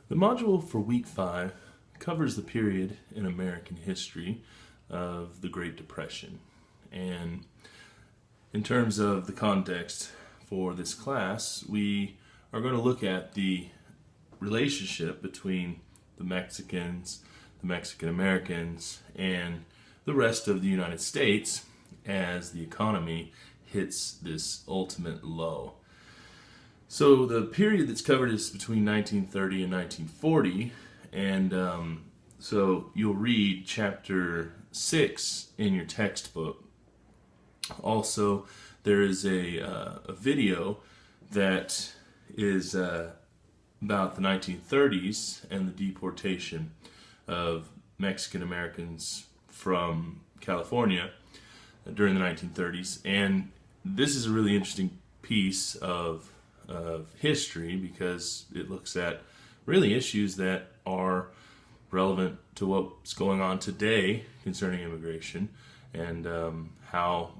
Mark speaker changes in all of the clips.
Speaker 1: The module for week 5 covers the period in American history of the Great Depression. And in terms of the context for this class, we are going to look at the relationship between the Mexicans, the Mexican Americans, and the rest of the United States as the economy hits this ultimate low. So the period that's covered is between 1930 and 1940, and so you'll read chapter 6 in your textbook. Also, there is a video that is about the 1930s and the deportation of Mexican Americans from California during the 1930s, and this is a really interesting piece of history because it looks at really issues that are relevant to what's going on today concerning immigration and how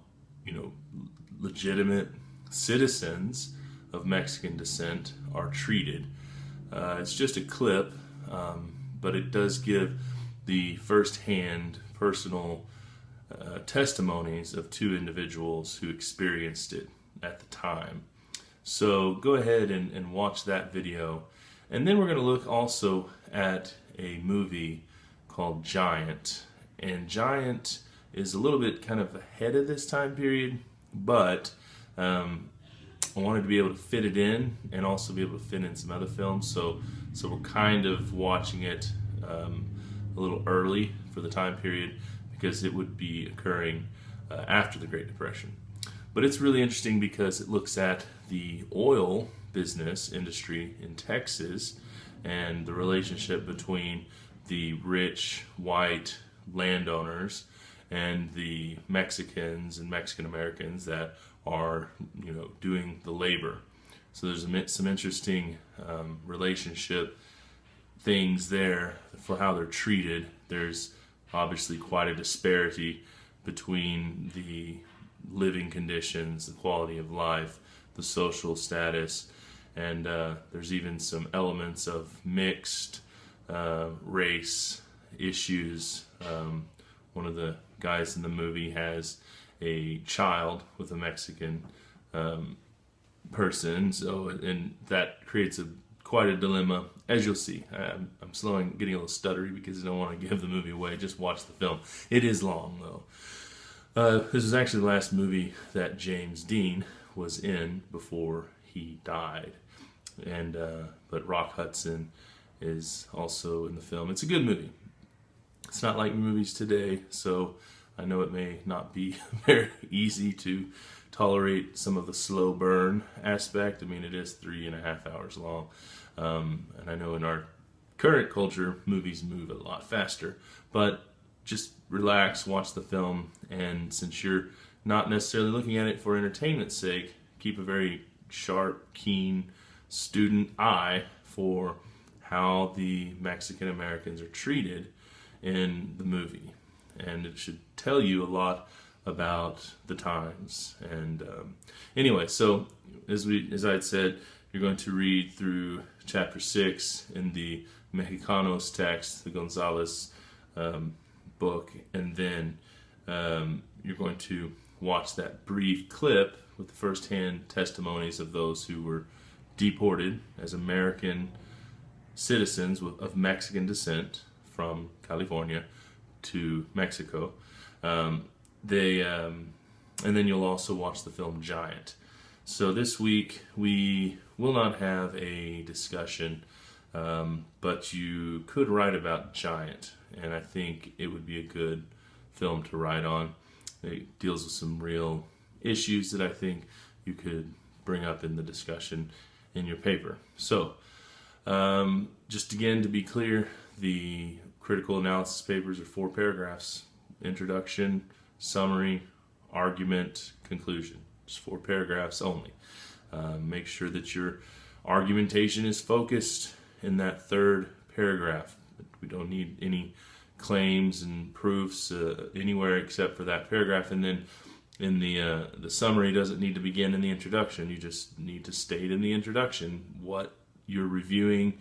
Speaker 1: legitimate citizens of Mexican descent are treated. It's just a clip, but it does give the first-hand personal testimonies of two individuals who experienced it at the time. So go ahead and watch that video. And then we're going to look also at a movie called Giant. And Giant is a little bit kind of ahead of this time period, but I wanted to be able to fit it in and also be able to fit in some other films. So we're kind of watching it a little early for the time period because it would be occurring after the Great Depression. But it's really interesting because it looks at the oil business industry in Texas and the relationship between the rich white landowners and the Mexicans and Mexican Americans that are, doing the labor. So there's some interesting relationship things there for how they're treated. There's obviously quite a disparity between the living conditions, the quality of life, the social status, and there's even some elements of mixed race issues. One of the guys in the movie has a child with a Mexican person, and that creates quite a dilemma, as you'll see. I'm getting a little stuttery because I don't want to give the movie away. Just watch the film. It is long, though. This is actually the last movie that James Dean was in before he died, but Rock Hudson is also in the film. It's a good movie. It's not like movies today, so I know it may not be very easy to tolerate some of the slow burn aspect. I mean, it is 3.5 hours long, and I know in our current culture, movies move a lot faster, but just relax, watch the film, and since you're not necessarily looking at it for entertainment's sake, keep a very sharp, keen student eye for how the Mexican Americans are treated in the movie. And it should tell you a lot about the times. And anyway, so as I had said, you're going to read through chapter 6 in the Mexicanos text, the Gonzalez book, and then you're going to watch that brief clip with the first-hand testimonies of those who were deported as American citizens of Mexican descent from California to Mexico. And then you'll also watch the film Giant. So this week we will not have a discussion, but you could write about Giant, and I think it would be a good film to write on. It deals with some real issues that I think you could bring up in the discussion in your paper. So, just again to be clear, the critical analysis papers are 4 paragraphs: introduction, summary, argument, conclusion. Just 4 paragraphs only. Make sure that your argumentation is focused in that 3rd paragraph. We don't need any claims and proofs anywhere except for that paragraph, and then in the summary doesn't need to begin in the introduction. You just need to state in the introduction what you're reviewing,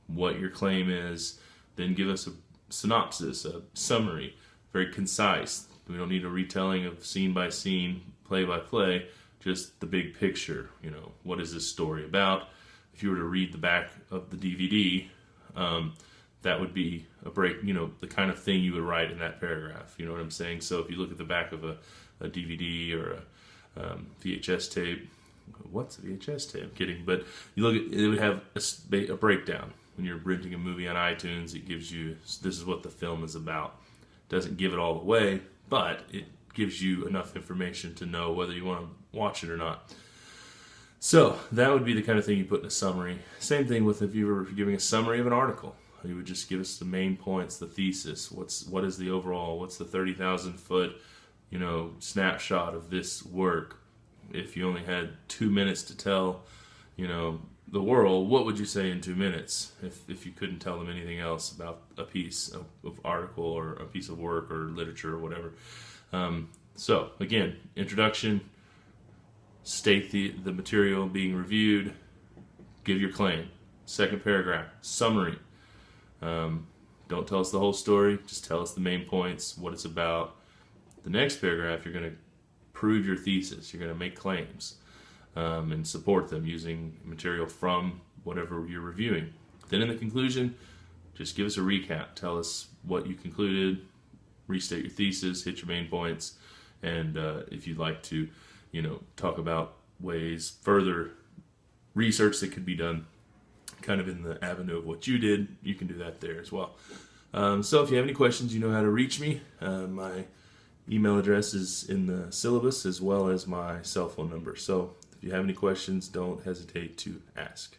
Speaker 1: what your claim is, then give us a synopsis, a summary, very concise. We don't need a retelling of scene by scene, play by play, just the big picture. You know, what is this story about? If you were to read the back of the DVD, that would be a break, you know, the kind of thing you would write in that paragraph. You know what I'm saying? So if you look at the back of a DVD or a VHS tape, what's a VHS tape? I'm kidding, but you look at it, would have a breakdown. When you're renting a movie on iTunes, it gives you, this is what the film is about. It doesn't give it all away, but it gives you enough information to know whether you want to watch it or not. So that would be the kind of thing you put in a summary. Same thing with if you were giving a summary of an article. You would just give us the main points, the thesis. What is the overall? What's the 30,000 foot, you know, snapshot of this work? If you only had 2 minutes to tell, you know, the world, what would you say in 2 minutes if you couldn't tell them anything else about a piece of article or a piece of work or literature or whatever? So again, introduction, state the material being reviewed, give your claim. Second paragraph, summary. Don't tell us the whole story, just tell us the main points, what it's about. The next paragraph, you're going to prove your thesis. You're going to make claims and support them using material from whatever you're reviewing. Then in the conclusion, just give us a recap. Tell us what you concluded, restate your thesis, hit your main points, and if you'd like to, you know, talk about ways, further research that could be done kind of in the avenue of what you did, you can do that there as well. So if you have any questions, you know how to reach me. My email address is in the syllabus as well as my cell phone number. So if you have any questions, don't hesitate to ask.